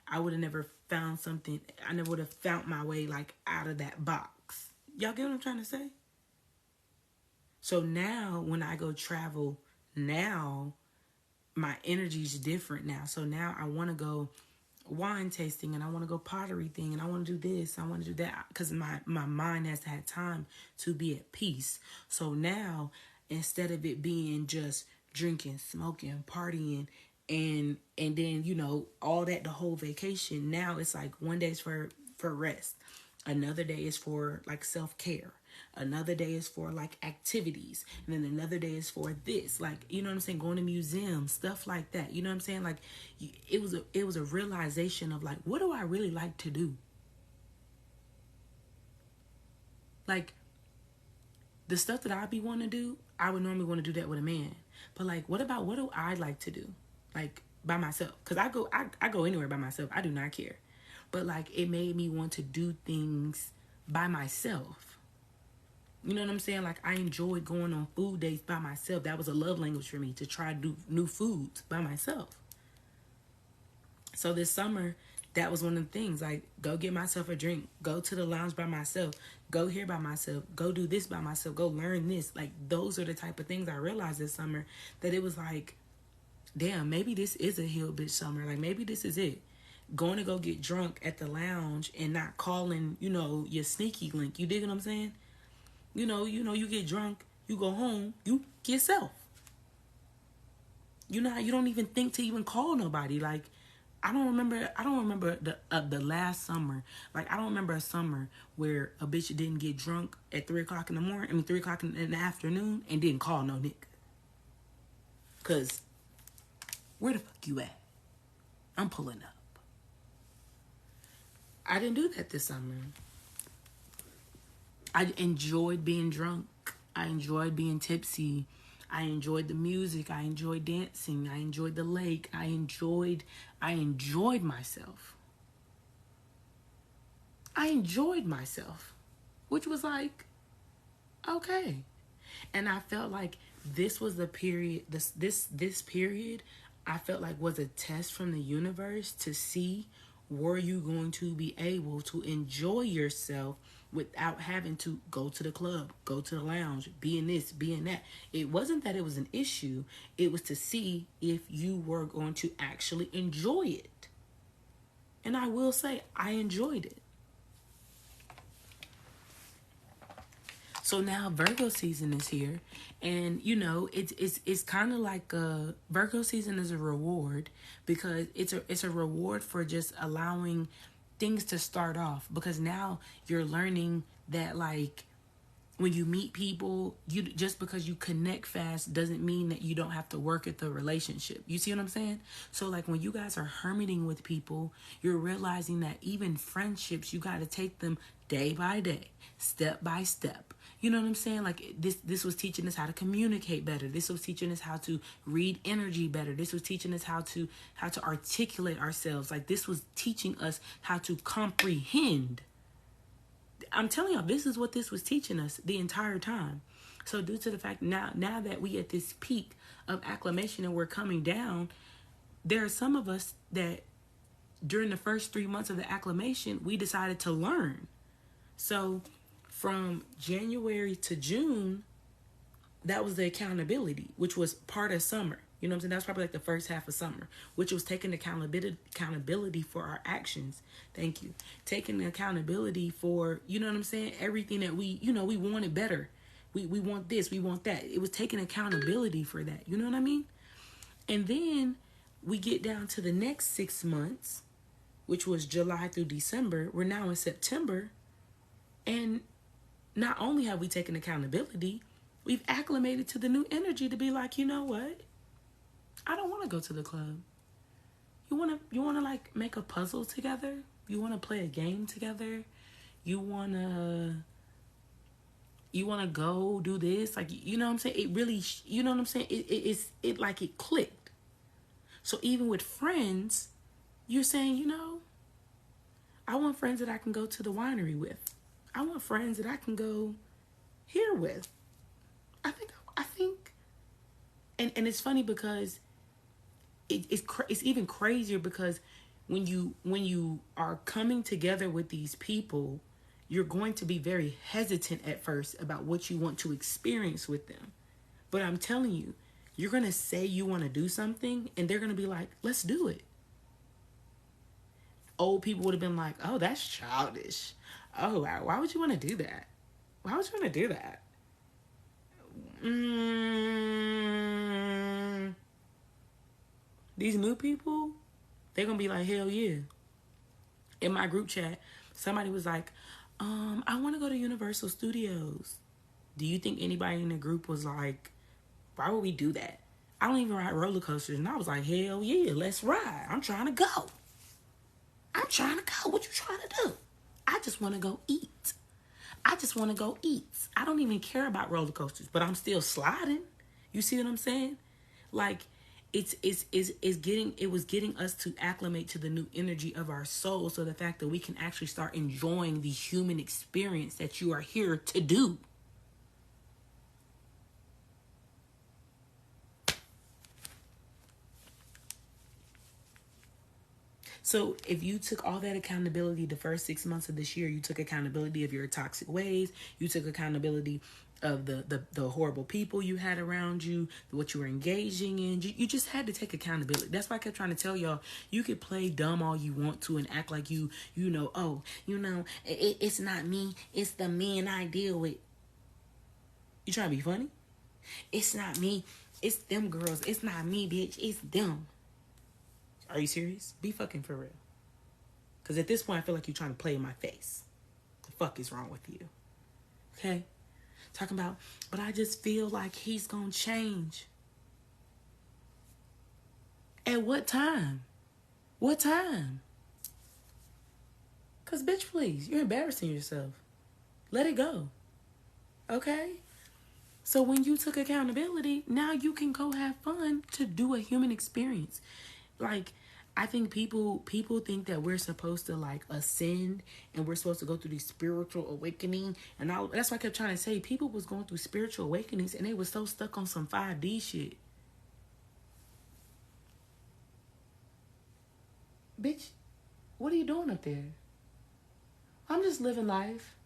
I would have never found something. I never would have found my way like out of that box. Y'all get what I'm trying to say? So now when I go travel now, my energy's different now. So now I want to go wine tasting and I want to go pottery thing and I want to do this, I want to do that, because my mind has had time to be at peace. So now instead of it being just drinking, smoking, partying and then all that the whole vacation, now it's like one day's for rest, another day is for like self-care, another day is for like activities, and then another day is for this, like, you know what I'm saying, going to museums, stuff like that. You know what I'm saying? Like it was a realization of like, what do I really like to do? Like the stuff that I be wanting to do, I would normally want to do that with a man. But like, what do I like to do? Like by myself. Because I go anywhere by myself. I do not care. But like it made me want to do things by myself. You know what I'm saying? Like I enjoyed going on food dates by myself. That was a love language for me, to try new foods by myself. So this summer, that was one of the things. Like, go get myself a drink. Go to the lounge by myself. Go here by myself. Go do this by myself. Go learn this. Like, those are the type of things I realized this summer, that it was like, damn, maybe this is a heel bitch summer. Like, maybe this is it. Going to go get drunk at the lounge and not calling, your sneaky link. You dig what I'm saying? You get drunk. You go home. You yourself. You don't even think to even call nobody. Like, I don't remember the last summer. Like, I don't remember a summer where a bitch didn't get drunk at 3 o'clock in the morning. 3 o'clock in the afternoon and didn't call no nigga. Cause where the fuck you at? I'm pulling up. I didn't do that this summer. I enjoyed being drunk. I enjoyed being tipsy. I enjoyed the music. I enjoyed dancing. I enjoyed the lake. I enjoyed myself. I enjoyed myself, which was like, okay. And I felt like this was the period, this period, I felt like was a test from the universe to see, were you going to be able to enjoy yourself without having to go to the club, go to the lounge, be in this, be in that. It wasn't that it was an issue. It was to see if you were going to actually enjoy it. And I will say, I enjoyed it. So now Virgo season is here, and it's kind of like Virgo season is a reward, because it's a reward for just allowing things to start off, because now you're learning that, like, when you meet people, you just because you connect fast doesn't mean that you don't have to work at the relationship. You see what I'm saying? So like when you guys are hermiting with people, you're realizing that even friendships, you got to take them day by day, step by step. You know what I'm saying? Like this was teaching us how to communicate better. This was teaching us how to read energy better. This was teaching us how to articulate ourselves. Like this was teaching us how to comprehend. I'm telling y'all, this is what this was teaching us the entire time. So due to the fact now that we at this peak of acclimation and we're coming down, there are some of us that during the first 3 months of the acclimation, we decided to learn. So from January to June, that was the accountability, which was part of summer. You know what I'm saying? That was probably like the first half of summer, which was taking accountability for our actions. Thank you. Taking accountability for, you know what I'm saying? Everything that we wanted better. We want this, we want that. It was taking accountability for that. You know what I mean? And then we get down to the next 6 months, which was July through December. We're now in September. And not only have we taken accountability, we've acclimated to the new energy to be like, you know what? I don't want to go to the club. You want to like make a puzzle together? You want to play a game together? You want to go do this? Like, you know what I'm saying? It really, you know what I'm saying? It like it clicked. So even with friends, you're saying, you know, I want friends that I can go to the winery with. I want friends that I can go here with. I think, and it's funny because it's even crazier because when you are coming together with these people, you're going to be very hesitant at first about what you want to experience with them. But I'm telling you, you're going to say you want to do something and they're going to be like, let's do it. Old people would have been like, oh, that's childish. Oh, why would you want to do that? Why would you want to do that? These new people, they're going to be like, hell yeah. In my group chat, somebody was like, I want to go to Universal Studios. Do you think anybody in the group was like, why would we do that? I don't even ride roller coasters. And I was like, hell yeah, let's ride. I'm trying to go. What you trying to do? I just want to go eat. I don't even care about roller coasters, but I'm still sliding. You see what I'm saying? Like, it was getting us to acclimate to the new energy of our soul. So the fact that we can actually start enjoying the human experience that you are here to do. So if you took all that accountability the first 6 months of this year, you took accountability of your toxic ways, you took accountability of the horrible people you had around you, what you were engaging in. You just had to take accountability. That's why I kept trying to tell y'all, you could play dumb all you want to and act like it's not me, it's the men I deal with. You trying to be funny? It's not me, it's them girls. It's not me, bitch, it's them. Are you serious? Be fucking for real. Because at this point, I feel like you're trying to play in my face. The fuck is wrong with you? Okay? Talking about, but I just feel like he's going to change. At what time? What time? Because, bitch, please, you're embarrassing yourself. Let it go. Okay? So when you took accountability, now you can go have fun to do a human experience. Like, I think people think that we're supposed to like ascend and we're supposed to go through these spiritual awakening. And that's why I kept trying to say people was going through spiritual awakenings and they were so stuck on some 5D shit. Bitch, what are you doing up there? I'm just living life.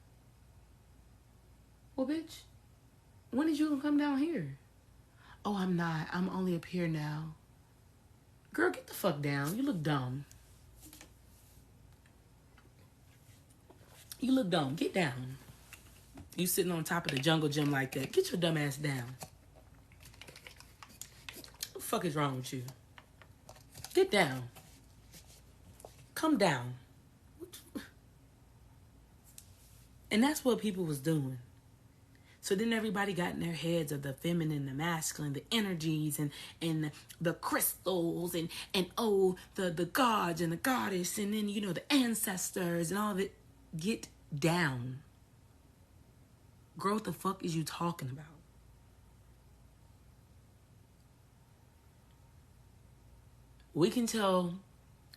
Well, bitch, when did you come down here? Oh, I'm not. I'm only up here now. Girl, get the fuck down. You look dumb. You look dumb. Get down. You sitting on top of the jungle gym like that. Get your dumb ass down. What the fuck is wrong with you? Get down. Come down. And that's what people was doing. So then everybody got in their heads of the feminine, the masculine, the energies, and the crystals, and oh, the gods and the goddess, and then, the ancestors and all that. Get down. Growth the fuck is you talking about? We can tell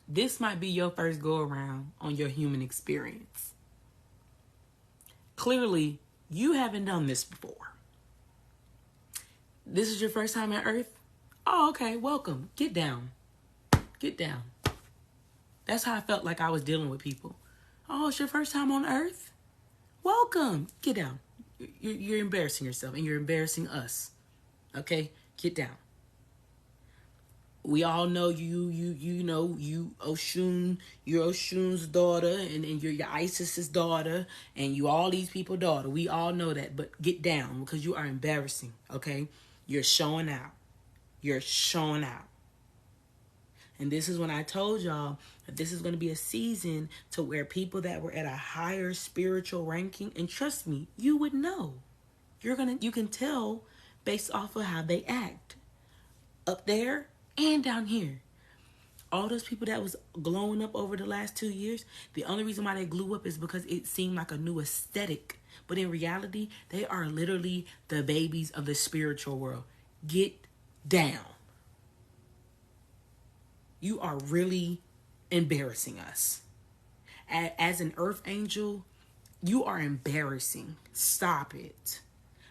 this might be your first go around on your human experience. Clearly, you haven't done this before. This is your first time on Earth? Oh, okay, welcome. Get down. Get down. That's how I felt like I was dealing with people. Oh, it's your first time on Earth? Welcome. Get down. You're embarrassing yourself and you're embarrassing us. Okay? Get down. We all know you Oshun, you're Oshun's daughter, and you're your Isis's daughter, and you all these people's daughter. We all know that, but get down because you are embarrassing, okay? You're showing out. You're showing out. And this is when I told y'all that this is going to be a season to where people that were at a higher spiritual ranking, and trust me, you would know. You can tell based off of how they act. Up there and down here. All those people that was glowing up over the last 2 years, the only reason why they glue up is because it seemed like a new aesthetic. But in reality, they are literally the babies of the spiritual world. Get down. You are really embarrassing us. As an earth angel, you are embarrassing. Stop it.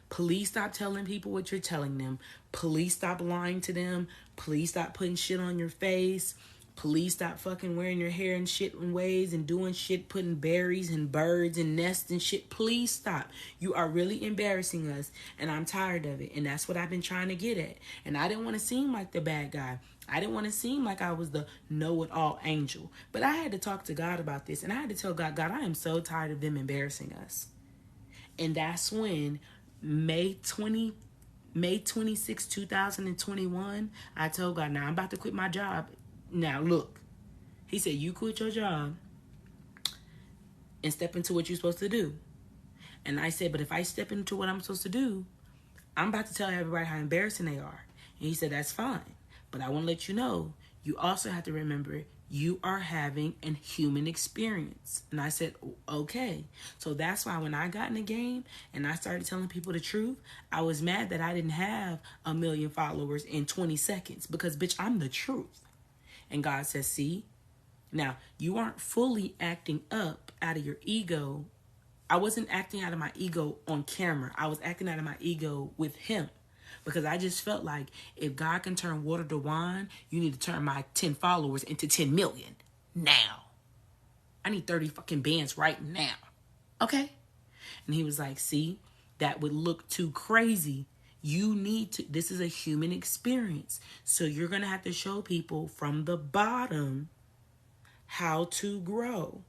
Please stop telling people what you're telling them. Please stop lying to them. Please stop putting shit on your face. Please stop fucking wearing your hair in shit in ways and doing shit, putting berries and birds and nests and shit. Please stop. You are really embarrassing us, and I'm tired of it. And that's what I've been trying to get at. And I didn't want to seem like the bad guy. I didn't want to seem like I was the know-it-all angel. But I had to talk to God about this, and I had to tell God, I am so tired of them embarrassing us. And that's when May 26, 2021, I told God, now I'm about to quit my job. Now look, he said, you quit your job and step into what you're supposed to do. And I said, but if I step into what I'm supposed to do, I'm about to tell everybody how embarrassing they are. And he said, that's fine. But I want to let you know, you also have to remember you are having a human experience. And I said, okay. So that's why when I got in the game and I started telling people the truth, I was mad that I didn't have 1 million followers in 20 seconds because, bitch, I'm the truth. And God says, see, now you aren't fully acting up out of your ego. I wasn't acting out of my ego on camera. I was acting out of my ego with him. Because I just felt like if God can turn water to wine, you need to turn my 10 followers into 10 million. Now. I need 30 fucking bands right now. Okay? And he was like, see, that would look too crazy. You need to, this is a human experience. So you're going to have to show people from the bottom how to grow.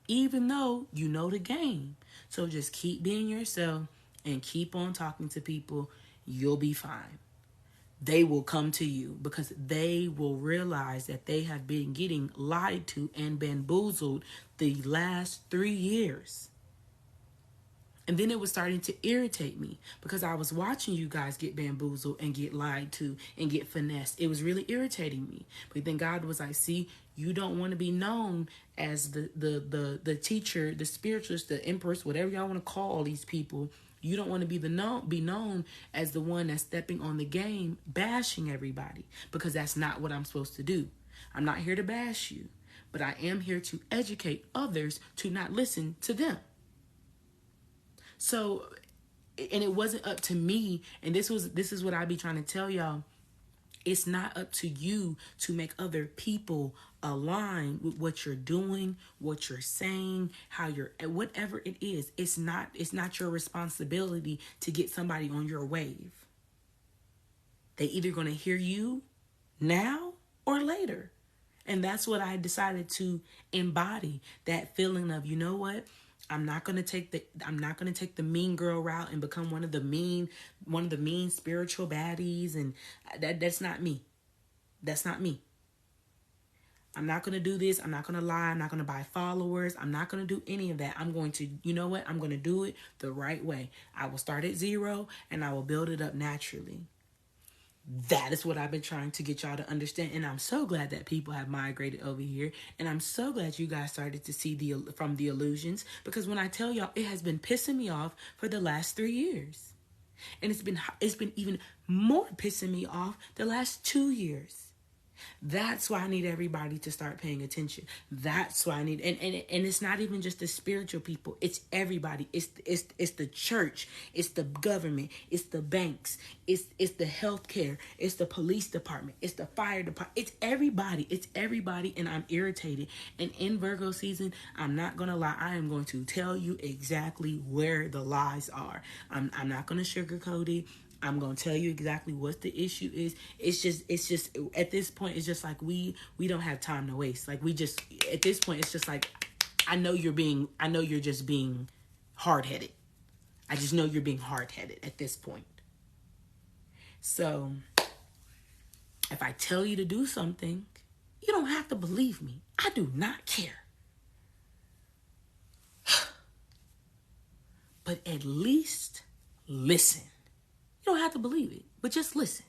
Even though you know the game. So just keep being yourself and keep on talking to people. You'll be fine. They will come to you because they will realize that they have been getting lied to and bamboozled the last 3 years. And then it was starting to irritate me because I was watching you guys get bamboozled and get lied to and get finessed. It was really irritating me. But then God was like, see, you don't want to be known as the teacher, the spiritualist, the empress, whatever y'all want to call these people. You don't want to be known as the one that's stepping on the game, bashing everybody, because that's not what I'm supposed to do. I'm not here to bash you, but I am here to educate others to not listen to them. So, and it wasn't up to me, and this is what I be trying to tell y'all. It's not up to you to make other people align with what you're doing, what you're saying, how you're, whatever it is. It's not your responsibility to get somebody on your wave. They either going to hear you now or later. And that's what I decided to embody, that feeling of, you know what? I'm not gonna take the mean girl route and become one of the mean spiritual baddies, and that's not me. That's not me. I'm not going to do this. I'm not going to lie. I'm not going to buy followers. I'm not going to do any of that. I'm going to, you know what? I'm going to do it the right way. I will start at 0 and I will build it up naturally. That is what I've been trying to get y'all to understand. And I'm so glad that people have migrated over here. And I'm so glad you guys started to see from the illusions. Because when I tell y'all, it has been pissing me off for the last 3 years. And it's been even more pissing me off the last 2 years. That's why I need everybody to start paying attention. That's why I need, and it's not even just the spiritual people. It's everybody. It's the church. It's the government. It's the banks. It's the healthcare. It's the police department. It's the fire department. It's everybody. It's everybody. And I'm irritated. And in Virgo season, I'm not gonna lie. I am going to tell you exactly where the lies are. I'm not gonna sugarcoat it. I'm going to tell you exactly what the issue is. It's just at this point, it's just like we don't have time to waste. Like at this point, it's just like, I know you're just being hard-headed. I just know you're being hard-headed at this point. So if I tell you to do something, you don't have to believe me. I do not care. But at least listen. You don't have to believe it, but just listen.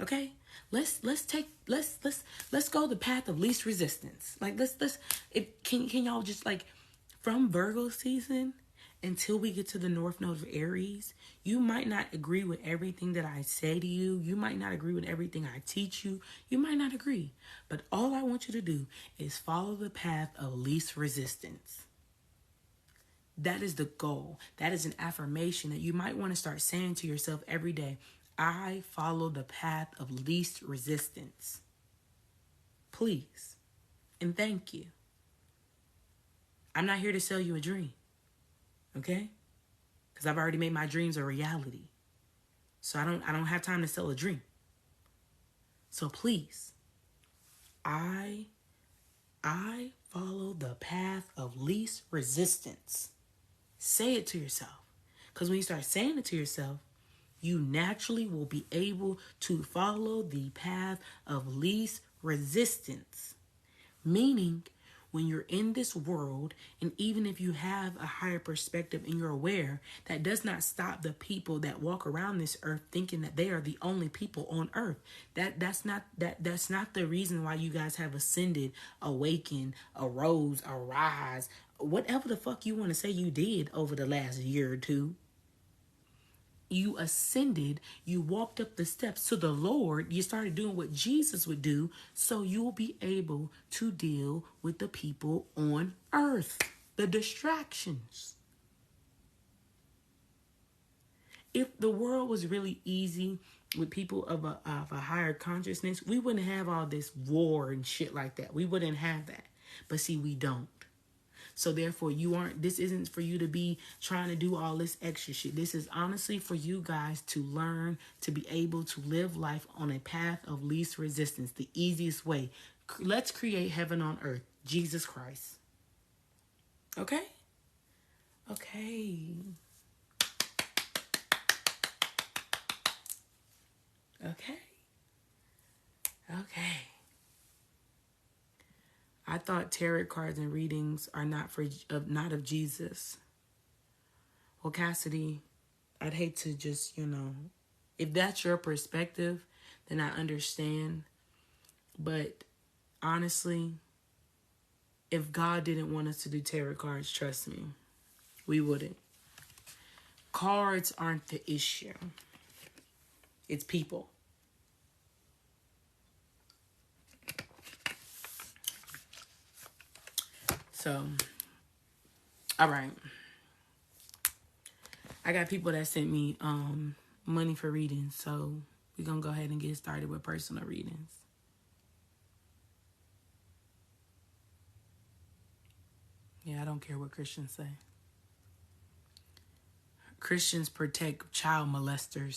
Okay? Let's go the path of least resistance. Like can y'all just like, from Virgo season until we get to the North Node of Aries, you might not agree with everything that I say to you. You might not agree with everything I teach you. You might not agree. But all I want you to do is follow the path of least resistance. That is the goal. That is an affirmation that you might want to start saying to yourself every day. I follow the path of least resistance. Please. And thank you. I'm not here to sell you a dream. Okay? Because I've already made my dreams a reality. So I don't have time to sell a dream. So please. I follow the path of least resistance. Say it to yourself. Because when you start saying it to yourself, you naturally will be able to follow the path of least resistance. Meaning, when you're in this world, and even if you have a higher perspective and you're aware, that does not stop the people that walk around this earth thinking that they are the only people on earth. That's not the reason why you guys have ascended, awakened, arose, arise, whatever the fuck you want to say you did over the last year or two. You ascended, you walked up the steps to the Lord, you started doing what Jesus would do, so you'll be able to deal with the people on earth, the distractions. If the world was really easy with people of a higher consciousness, we wouldn't have all this war and shit like that. We wouldn't have that. But see, we don't. So therefore, this isn't for you to be trying to do all this extra shit. This is honestly for you guys to learn to be able to live life on a path of least resistance, the easiest way. Let's create heaven on earth, Jesus Christ. Okay? Okay. Okay. Okay. I thought tarot cards and readings are not of Jesus. Well, Cassidy, I'd hate to just, if that's your perspective, then I understand. But honestly, if God didn't want us to do tarot cards, trust me, we wouldn't. Cards aren't the issue. It's people. So, all right. I got people that sent me money for readings, so we're going to go ahead and get started with personal readings. Yeah, I don't care what Christians say. Christians protect child molesters.